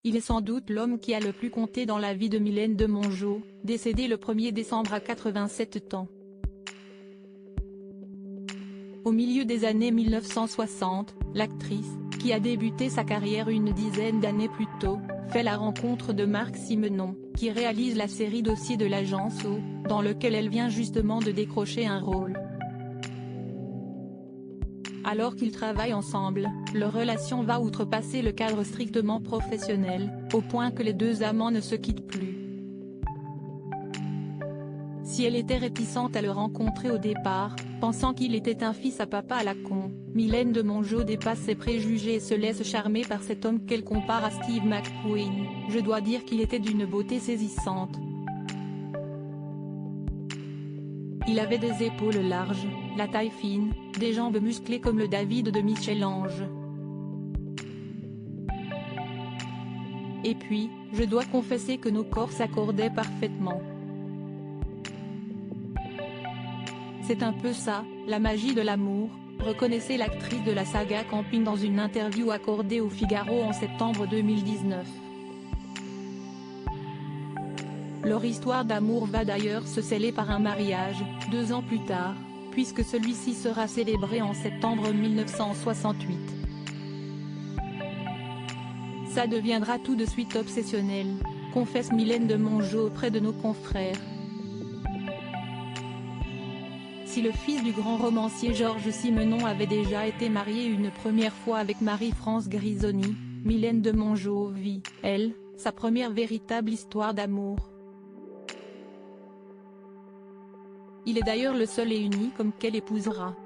Il est sans doute l'homme qui a le plus compté dans la vie de Mylène de Mongeau, décédée le 1er décembre à 87 ans. Au milieu des années 1960, l'actrice, qui a débuté sa carrière une dizaine d'années plus tôt, fait la rencontre de Marc Simenon, qui réalise la série Dossier de l'agence O, dans lequel elle vient justement de décrocher un rôle. Alors qu'ils travaillent ensemble, leur relation va outrepasser le cadre strictement professionnel, au point que les deux amants ne se quittent plus. Si elle était réticente à le rencontrer au départ, pensant qu'il était un fils à papa à la con, Mylène de Mongeau dépasse ses préjugés et se laisse charmer par cet homme qu'elle compare à Steve McQueen. Je dois dire qu'il était d'une beauté saisissante. Il avait des épaules larges, la taille fine, des jambes musclées comme le David de Michel-Ange. Et puis, je dois confesser que nos corps s'accordaient parfaitement. C'est un peu ça, la magie de l'amour, reconnaissait l'actrice de la saga Camping dans une interview accordée au Figaro en septembre 2019. Leur histoire d'amour va d'ailleurs se sceller par un mariage, 2 ans plus tard, puisque celui-ci sera célébré en septembre 1968. Ça deviendra tout de suite obsessionnel, confesse Mylène de Mongeau auprès de nos confrères. Si le fils du grand romancier Georges Simenon avait déjà été marié une première fois avec Marie-France Grisoni, Mylène de Mongeau vit, elle, sa première véritable histoire d'amour. Il est d'ailleurs le seul et unique homme qu'elle épousera.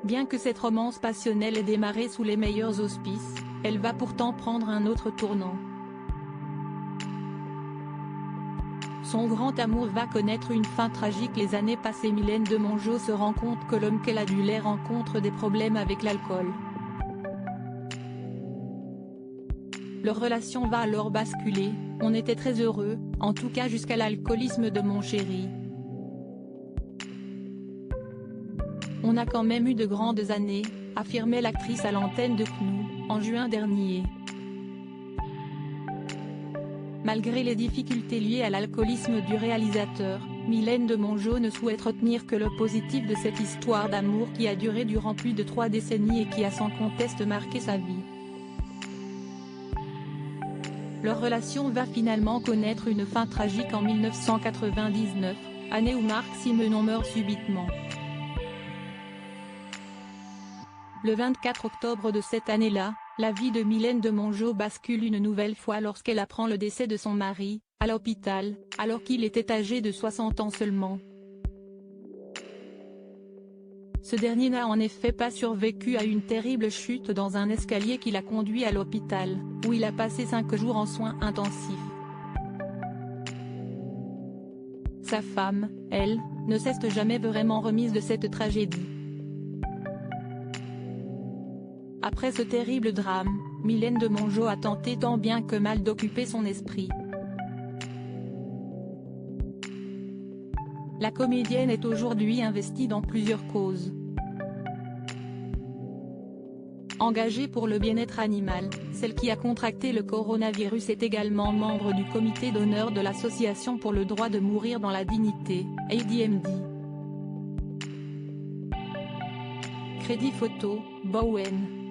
Bien que cette romance passionnelle ait démarré sous les meilleurs auspices, elle va pourtant prendre un autre tournant. Son grand amour va connaître une fin tragique les années passées. Mylène de Mongeau se rend compte que l'homme qu'elle adulait rencontre des problèmes avec l'alcool. Leur relation va alors basculer, on était très heureux, en tout cas jusqu'à l'alcoolisme de mon chéri. On a quand même eu de grandes années, affirmait l'actrice à l'antenne de CNOU, en juin dernier. Malgré les difficultés liées à l'alcoolisme du réalisateur, Mylène de Mongeau ne souhaite retenir que le positif de cette histoire d'amour qui a duré durant plus de 3 décennies et qui a sans conteste marqué sa vie. Leur relation va finalement connaître une fin tragique en 1999, année où Marc Simenon meurt subitement. Le 24 octobre de cette année-là, la vie de Mylène de Mongeau bascule une nouvelle fois lorsqu'elle apprend le décès de son mari, à l'hôpital, alors qu'il était âgé de 60 ans seulement. Ce dernier n'a en effet pas survécu à une terrible chute dans un escalier qui l'a conduit à l'hôpital, où il a passé 5 jours en soins intensifs. Sa femme, elle, ne s'est jamais vraiment remise de cette tragédie. Après ce terrible drame, Mylène de Mongeau a tenté tant bien que mal d'occuper son esprit. La comédienne est aujourd'hui investie dans plusieurs causes. Engagée pour le bien-être animal, celle qui a contracté le coronavirus est également membre du comité d'honneur de l'Association pour le droit de mourir dans la dignité, ADMD. Crédit photo, Bowen.